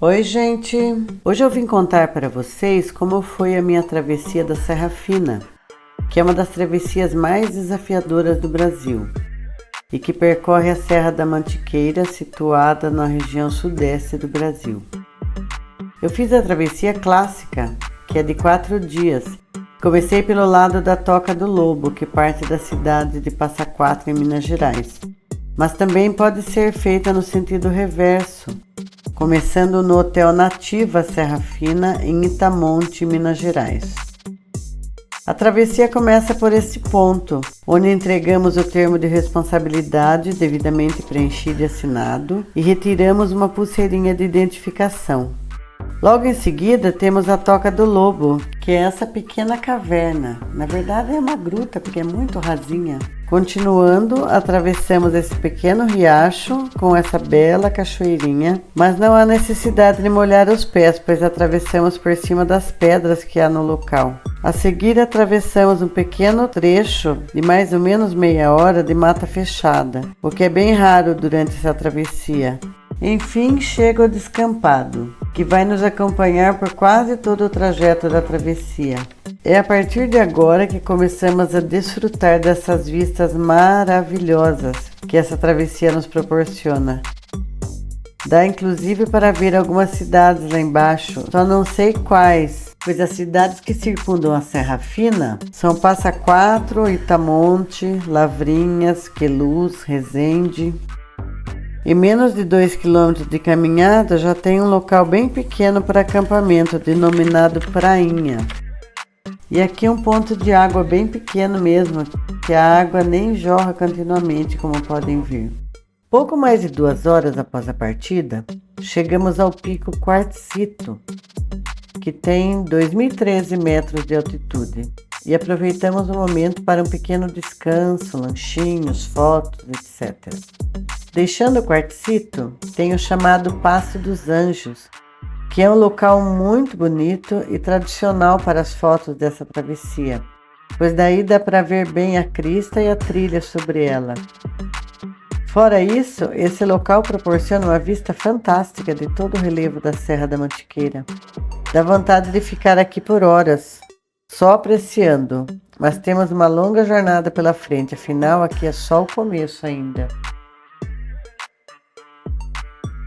Oi, gente! Hoje eu vim contar para vocês como foi a minha travessia da Serra Fina, que é uma das travessias mais desafiadoras do Brasil e que percorre a Serra da Mantiqueira, situada na região sudeste do Brasil. Eu fiz a travessia clássica, que é de 4 dias. Comecei pelo lado da Toca do Lobo, que parte da cidade de Passa Quatro, em Minas Gerais, mas também pode ser feita no sentido reverso, começando no Hotel Nativa Serra Fina, em Itamonte, Minas Gerais. A travessia começa por este ponto, onde entregamos o termo de responsabilidade devidamente preenchido e assinado e retiramos uma pulseirinha de identificação. Logo em seguida temos a Toca do Lobo, que é essa pequena caverna. Na verdade é uma gruta, porque é muito rasinha. Continuando, atravessamos esse pequeno riacho com essa bela cachoeirinha, mas não há necessidade de molhar os pés, pois atravessamos por cima das pedras que há no local. A seguir, atravessamos um pequeno trecho de mais ou menos meia hora de mata fechada, o que é bem raro durante essa travessia. Enfim, chega o descampado, que vai nos acompanhar por quase todo o trajeto da travessia. É a partir de agora que começamos a desfrutar dessas vistas maravilhosas que essa travessia nos proporciona. Dá inclusive para ver algumas cidades lá embaixo, só não sei quais, pois as cidades que circundam a Serra Fina são Passa Quatro, Itamonte, Lavrinhas, Queluz, Resende. Em menos de 2 km de caminhada já tem um local bem pequeno para acampamento, denominado Prainha. E aqui um ponto de água bem pequeno mesmo, que a água nem jorra continuamente, como podem ver. Pouco mais de 2 horas após a partida, chegamos ao Pico Quartzito, que tem 2.013 metros de altitude, e aproveitamos o momento para um pequeno descanso, lanchinhos, fotos, etc. Deixando o Quartzito, tem o chamado Passo dos Anjos, que é um local muito bonito e tradicional para as fotos dessa travessia, pois daí dá para ver bem a crista e a trilha sobre ela. Fora isso, esse local proporciona uma vista fantástica de todo o relevo da Serra da Mantiqueira. Dá vontade de ficar aqui por horas, só apreciando, mas temos uma longa jornada pela frente, afinal aqui é só o começo ainda.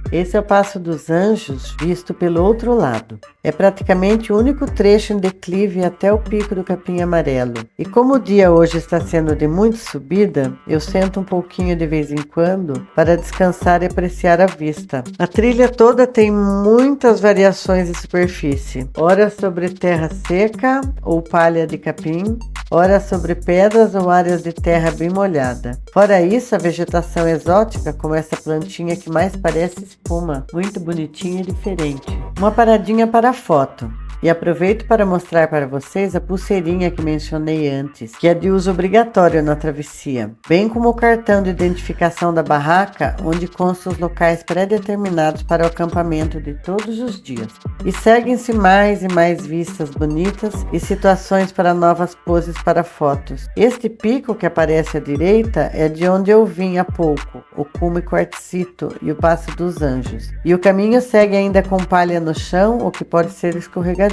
Esse é o Passo dos Anjos, visto pelo outro lado. É praticamente o único trecho em declive até o Pico do Capim Amarelo. E como o dia hoje está sendo de muita subida, eu sento um pouquinho de vez em quando para descansar e apreciar a vista. A trilha toda tem muitas variações de superfície. Ora sobre terra seca ou palha de capim, ora sobre pedras ou áreas de terra bem molhada. Fora isso, a vegetação exótica, como essa plantinha que mais parece espuma, muito bonitinha e diferente. Uma paradinha para a foto. E aproveito para mostrar para vocês a pulseirinha que mencionei antes, que é de uso obrigatório na travessia, bem como o cartão de identificação da barraca, onde constam os locais pré-determinados para o acampamento de todos os dias. E seguem-se mais e mais vistas bonitas e situações para novas poses para fotos. Este pico que aparece à direita é de onde eu vim há pouco, o Cume Quartzito e o Passo dos Anjos. E o caminho segue ainda com palha no chão, o que pode ser escorregadio,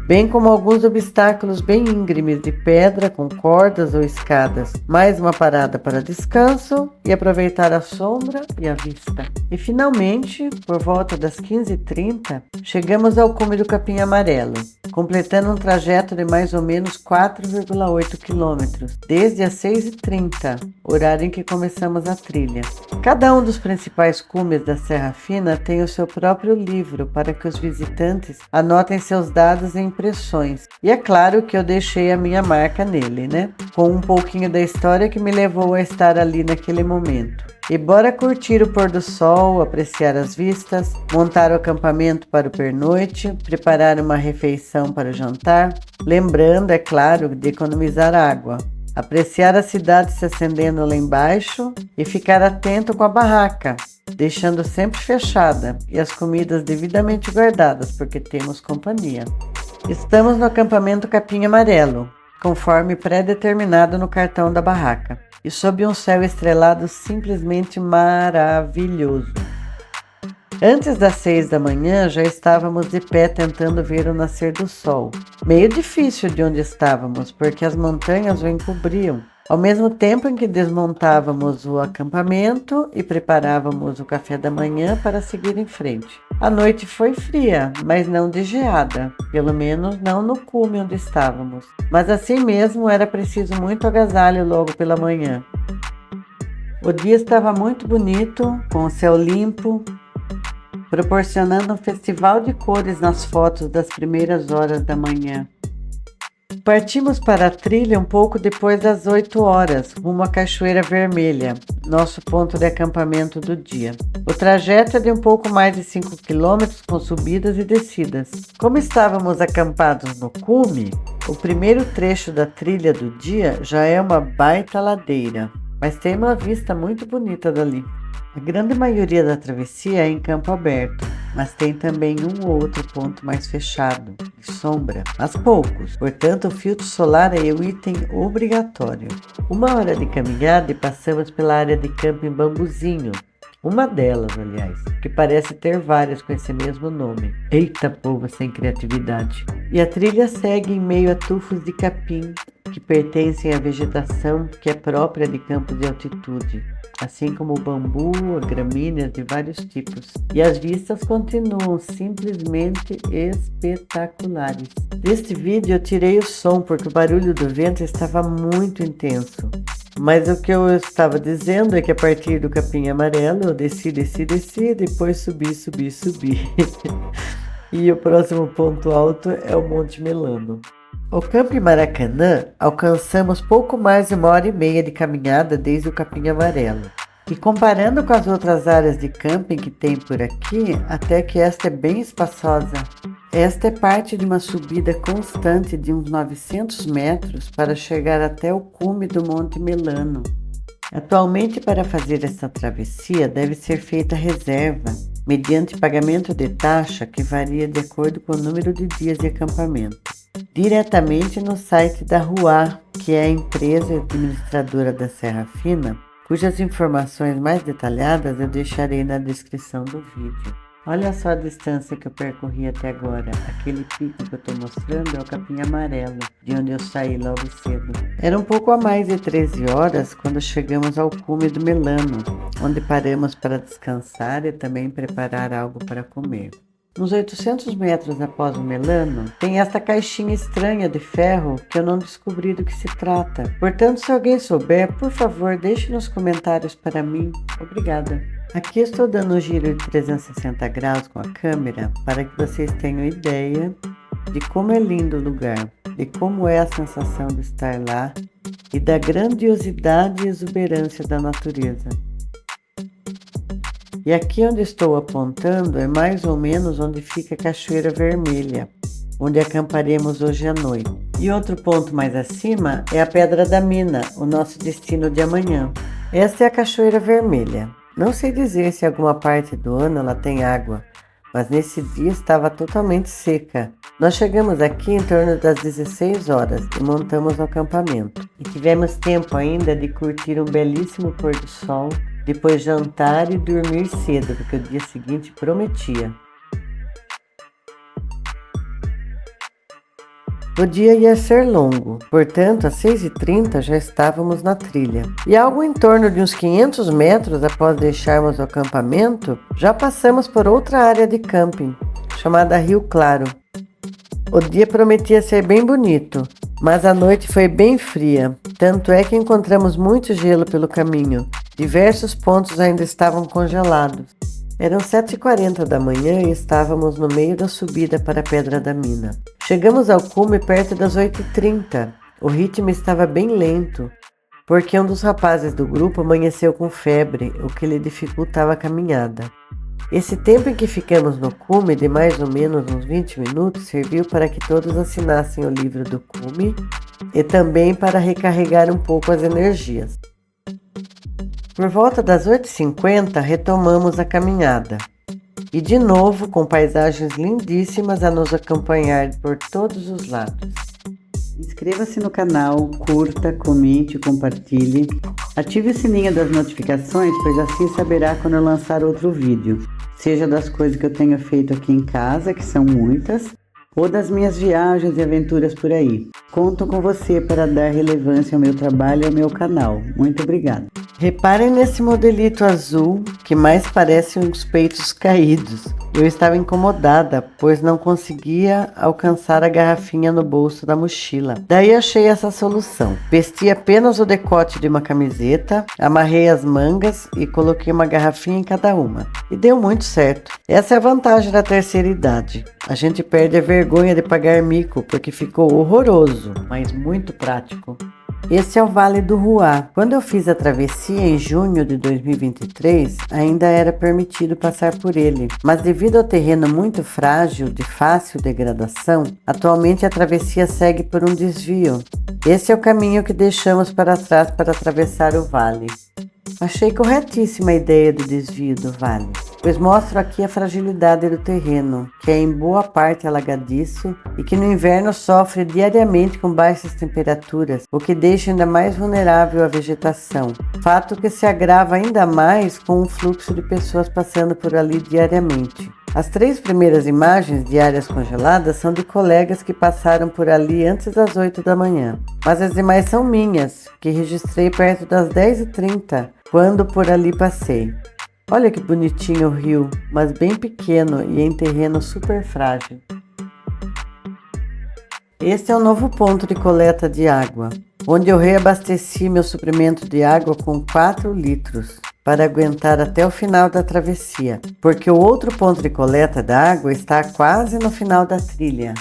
bem como alguns obstáculos bem íngremes de pedra com cordas ou escadas. Mais uma parada para descanso e aproveitar a sombra e a vista. E finalmente, por volta das 15h30, chegamos ao cume do Capim Amarelo, completando um trajeto de mais ou menos 4,8 km, desde as 6h30, horário em que começamos a trilha. Cada um dos principais cumes da Serra Fina tem o seu próprio livro para que os visitantes anotem seus dados e impressões. E é claro que eu deixei a minha marca nele, né? Com um pouquinho da história que me levou a estar ali naquele momento. E bora curtir o pôr do sol, apreciar as vistas, montar o acampamento para o pernoite, preparar uma refeição para o jantar, lembrando, é claro, de economizar água. Apreciar a cidade se acendendo lá embaixo e ficar atento com a barraca, deixando sempre fechada e as comidas devidamente guardadas, porque temos companhia. Estamos no acampamento Capim Amarelo, conforme pré-determinado no cartão da barraca, e sob um céu estrelado simplesmente maravilhoso. Antes das 6 da manhã, já estávamos de pé tentando ver o nascer do sol. Meio difícil de onde estávamos, porque as montanhas o encobriam. Ao mesmo tempo em que desmontávamos o acampamento e preparávamos o café da manhã para seguir em frente. A noite foi fria, mas não de geada, pelo menos não no cume onde estávamos. Mas assim mesmo era preciso muito agasalho logo pela manhã. O dia estava muito bonito, com o céu limpo, proporcionando um festival de cores nas fotos das primeiras horas da manhã. Partimos para a trilha um pouco depois das 8 horas, rumo à Cachoeira Vermelha, nosso ponto de acampamento do dia. O trajeto é de um pouco mais de 5 quilômetros com subidas e descidas. Como estávamos acampados no cume, o primeiro trecho da trilha do dia já é uma baita ladeira, mas tem uma vista muito bonita dali. A grande maioria da travessia é em campo aberto, mas tem também um ou outro ponto mais fechado, de sombra, mas poucos, portanto o filtro solar é o item obrigatório. 1 hora de caminhada e passamos pela área de camping Bambuzinho, uma delas, aliás, que parece ter várias com esse mesmo nome. Eita povo sem criatividade! E a trilha segue em meio a tufos de capim, que pertencem à vegetação que é própria de campos de altitude, assim como o bambu, gramíneas de vários tipos. E as vistas continuam simplesmente espetaculares. Deste vídeo eu tirei o som porque o barulho do vento estava muito intenso. Mas o que eu estava dizendo é que a partir do capim amarelo eu desci, depois subi. E o próximo ponto alto é o Monte Melano. O Camping Maracanã alcançamos pouco mais de 1 hora e meia de caminhada desde o Capim Amarelo. E comparando com as outras áreas de camping que tem por aqui, até que esta é bem espaçosa. Esta é parte de uma subida constante de uns 900 metros para chegar até o cume do Monte Melano. Atualmente, para fazer esta travessia, deve ser feita reserva, mediante pagamento de taxa que varia de acordo com o número de dias de acampamento. Diretamente no site da RUA, que é a empresa administradora da Serra Fina, cujas informações mais detalhadas eu deixarei na descrição do vídeo. Olha só a distância que eu percorri até agora. Aquele pico que eu estou mostrando é o Capim Amarelo, de onde eu saí logo cedo. Era um pouco a mais de 13 horas quando chegamos ao cume do Melano, onde paramos para descansar e também preparar algo para comer. Uns 800 metros após o Melano, tem esta caixinha estranha de ferro que eu não descobri do que se trata. Portanto, se alguém souber, por favor, deixe nos comentários para mim. Obrigada. Aqui estou dando um giro de 360 graus com a câmera para que vocês tenham ideia de como é lindo o lugar, de como é a sensação de estar lá e da grandiosidade e exuberância da natureza. E aqui onde estou apontando é mais ou menos onde fica a Cachoeira Vermelha, onde acamparemos hoje à noite. E outro ponto mais acima é a Pedra da Mina, o nosso destino de amanhã. Esta é a Cachoeira Vermelha. Não sei dizer se em alguma parte do ano ela tem água, mas nesse dia estava totalmente seca. Nós chegamos aqui em torno das 16 horas e montamos o acampamento. E tivemos tempo ainda de curtir um belíssimo pôr do sol, depois jantar e dormir cedo, porque o dia seguinte prometia. O dia ia ser longo, portanto, às 6h30 já estávamos na trilha. E algo em torno de uns 500 metros após deixarmos o acampamento, já passamos por outra área de camping, chamada Rio Claro. O dia prometia ser bem bonito, mas a noite foi bem fria, tanto é que encontramos muito gelo pelo caminho. Diversos pontos ainda estavam congelados. Eram 7h40 da manhã e estávamos no meio da subida para a Pedra da Mina. Chegamos ao cume perto das 8h30. O ritmo estava bem lento, porque um dos rapazes do grupo amanheceu com febre, o que lhe dificultava a caminhada. Esse tempo em que ficamos no cume, de mais ou menos uns 20 minutos, serviu para que todos assinassem o livro do cume e também para recarregar um pouco as energias. Por volta das 8h50, retomamos a caminhada. E de novo, com paisagens lindíssimas a nos acompanhar por todos os lados. Inscreva-se no canal, curta, comente, compartilhe. Ative o sininho das notificações, pois assim saberá quando eu lançar outro vídeo. seja das coisas que eu tenho feito aqui em casa, que são muitas, ou das minhas viagens e aventuras por aí. Conto com você para dar relevância ao meu trabalho e ao meu canal. Muito obrigada. Reparem nesse modelito azul que mais parece uns peitos caídos. Eu estava incomodada, pois não conseguia alcançar a garrafinha no bolso da mochila. Daí achei essa solução. Vesti apenas o decote de uma camiseta, amarrei as mangas e coloquei uma garrafinha em cada uma. E deu muito certo. Essa é a vantagem da terceira idade. A gente perde a vergonha de pagar mico, porque ficou horroroso, mas muito prático. Esse é o Vale do Ruá. Quando eu fiz a travessia em junho de 2023, ainda era permitido passar por ele. Mas devido ao terreno muito frágil, de fácil degradação, atualmente a travessia segue por um desvio. Esse é o caminho que deixamos para trás para atravessar o vale. Achei corretíssima a ideia do desvio do vale, pois mostro aqui a fragilidade do terreno, que é em boa parte alagadiço e que no inverno sofre diariamente com baixas temperaturas, o que deixa ainda mais vulnerável a vegetação. Fato que se agrava ainda mais com o fluxo de pessoas passando por ali diariamente. As 3 primeiras imagens de áreas congeladas são de colegas que passaram por ali antes das 8 da manhã. Mas as demais são minhas, que registrei perto das 10h30, quando por ali passei. Olha que bonitinho o rio, mas bem pequeno e em terreno super frágil. Este é um novo ponto de coleta de água, onde eu reabasteci meu suprimento de água com 4 litros. Para aguentar até o final da travessia, porque o outro ponto de coleta da água está quase no final da trilha.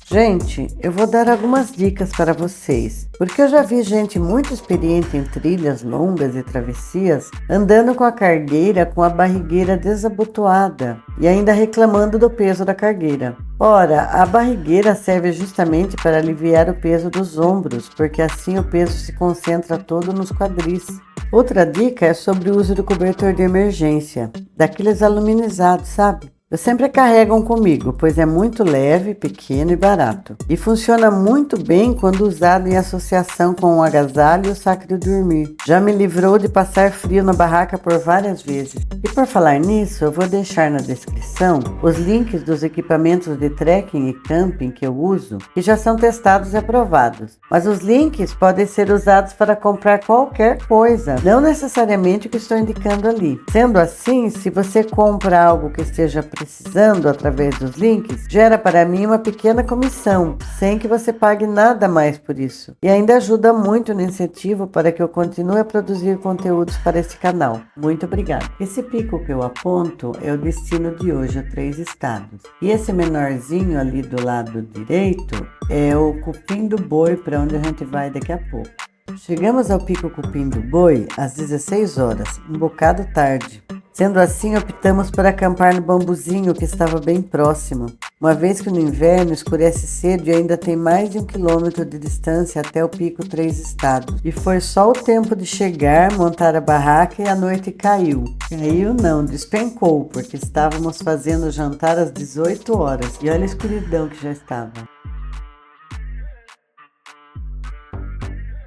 Gente, eu vou dar algumas dicas para vocês, porque eu já vi gente muito experiente em trilhas longas e travessias andando com a cargueira com a barrigueira desabotoada e ainda reclamando do peso da cargueira. Ora, a barrigueira serve justamente para aliviar o peso dos ombros, porque assim o peso se concentra todo nos quadris. Outra dica é sobre o uso do cobertor de emergência, daqueles aluminizados, sabe? Eu sempre carrego um comigo, pois é muito leve, pequeno e barato. E funciona muito bem quando usado em associação com o agasalho e o saco de dormir. Já me livrou de passar frio na barraca por várias vezes. E por falar nisso, eu vou deixar na descrição os links dos equipamentos de trekking e camping que eu uso, que já são testados e aprovados. Mas os links podem ser usados para comprar qualquer coisa, não necessariamente o que estou indicando ali. Sendo assim, se você compra algo que esteja precisando através dos links, gera para mim uma pequena comissão, sem que você pague nada mais por isso. E ainda ajuda muito no incentivo para que eu continue a produzir conteúdos para esse canal. Muito obrigada. Esse pico que eu aponto é o destino de hoje a 3 estados. E esse menorzinho ali do lado direito é o Cupim do Boi, para onde a gente vai daqui a pouco. Chegamos ao Pico Cupim do Boi às 16 horas, um bocado tarde. Sendo assim, optamos por acampar no bambuzinho que estava bem próximo, uma vez que no inverno escurece cedo e ainda tem mais de 1 quilômetro de distância até o Pico 3 Estados. E foi só o tempo de chegar, montar a barraca e a noite caiu. Caiu não, despencou, porque estávamos fazendo o jantar às 18 horas e olha a escuridão que já estava.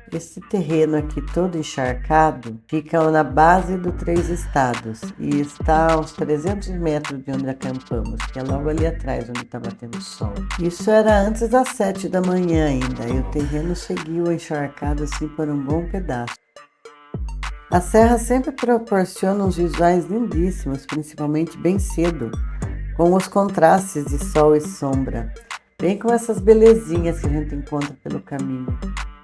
Esse terreno aqui todo encharcado fica na base do 3 Estados e está a uns 300 metros de onde acampamos, que é logo ali atrás onde está batendo sol. Isso era antes das 7 da manhã ainda e o terreno seguiu encharcado assim por um bom pedaço. A serra sempre proporciona uns visuais lindíssimos, principalmente bem cedo, com os contrastes de sol e sombra, bem com essas belezinhas que a gente encontra pelo caminho.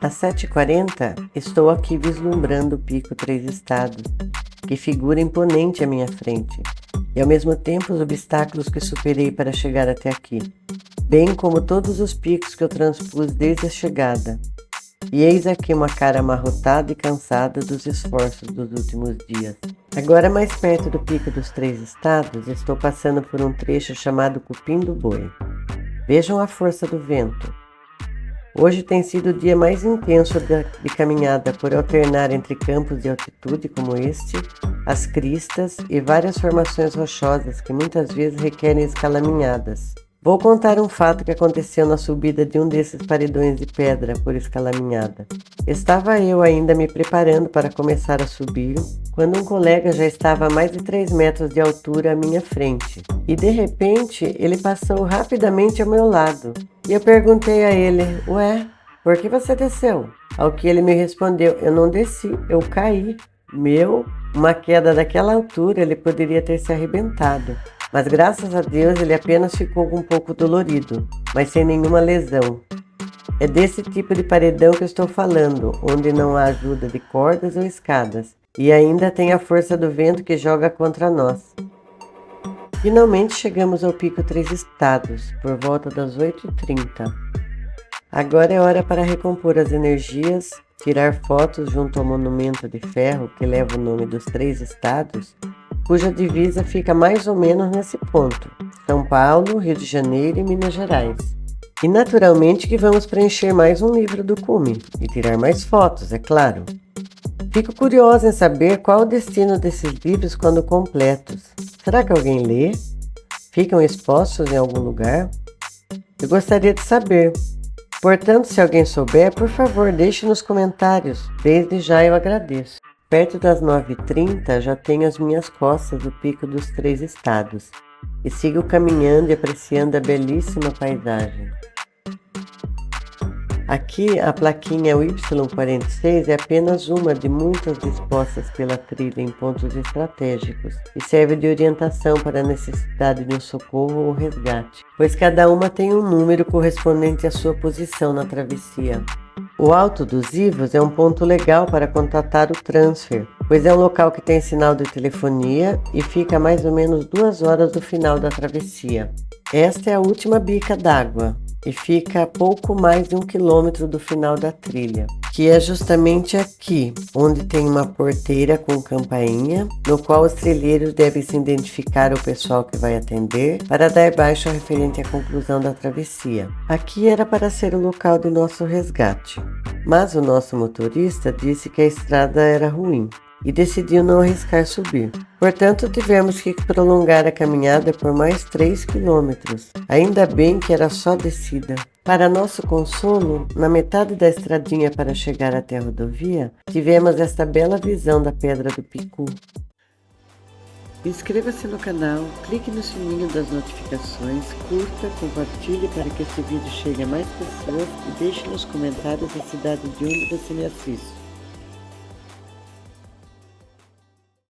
Às 7h40, estou aqui vislumbrando o Pico 3 Estados, que figura imponente à minha frente, e ao mesmo tempo os obstáculos que superei para chegar até aqui, bem como todos os picos que eu transpus desde a chegada. E eis aqui uma cara amarrotada e cansada dos esforços dos últimos dias. Agora, mais perto do Pico dos 3 Estados, estou passando por um trecho chamado Cupim do Boi. Vejam a força do vento. Hoje tem sido o dia mais intenso de caminhada por alternar entre campos de altitude como este, as cristas e várias formações rochosas que muitas vezes requerem escalaminhadas. Vou contar um fato que aconteceu na subida de um desses paredões de pedra por escalaminhada. Estava eu ainda me preparando para começar a subir, quando um colega já estava a mais de 3 metros de altura à minha frente. E de repente, ele passou rapidamente ao meu lado. E eu perguntei a ele, ué, por que você desceu? Ao que ele me respondeu, eu não desci, eu caí. Uma queda daquela altura, ele poderia ter se arrebentado. Mas graças a Deus ele apenas ficou um pouco dolorido, mas sem nenhuma lesão. É desse tipo de paredão que eu estou falando, onde não há ajuda de cordas ou escadas, e ainda tem a força do vento que joga contra nós. Finalmente chegamos ao Pico Três Estados, por volta das 8h30. Agora é hora para recompor as energias, tirar fotos junto ao monumento de ferro que leva o nome dos Três Estados, cuja divisa fica mais ou menos nesse ponto: São Paulo, Rio de Janeiro e Minas Gerais. E naturalmente que vamos preencher mais um livro do Cume e tirar mais fotos, é claro. Fico curiosa em saber qual o destino desses livros quando completos. Será que alguém lê? Ficam expostos em algum lugar? Eu gostaria de saber. Portanto, se alguém souber, por favor, deixe nos comentários. Desde já eu agradeço. Perto das 9h30 já tenho as minhas costas o Pico dos Três Estados e sigo caminhando e apreciando a belíssima paisagem. Aqui a plaquinha Y46 é apenas uma de muitas dispostas pela trilha em pontos estratégicos e serve de orientação para a necessidade de um socorro ou resgate, pois cada uma tem um número correspondente à sua posição na travessia. O Alto dos Ivos é um ponto legal para contatar o transfer, pois é um local que tem sinal de telefonia e fica a mais ou menos 2 horas do final da travessia. Esta é a última bica d'água e fica a pouco mais de 1 quilômetro do final da trilha, que é justamente aqui, onde tem uma porteira com campainha, no qual os trilheiros devem se identificar ao pessoal que vai atender para dar baixa referente à conclusão da travessia. Aqui era para ser o local do nosso resgate, mas o nosso motorista disse que a estrada era ruim e decidiu não arriscar subir. Portanto, tivemos que prolongar a caminhada por mais 3 quilômetros. Ainda bem que era só descida. Para nosso consolo, na metade da estradinha para chegar até a rodovia, tivemos esta bela visão da Pedra do Picu. Inscreva-se no canal, clique no sininho das notificações, curta, compartilhe para que esse vídeo chegue a mais pessoas e deixe nos comentários a cidade de onde você me assiste.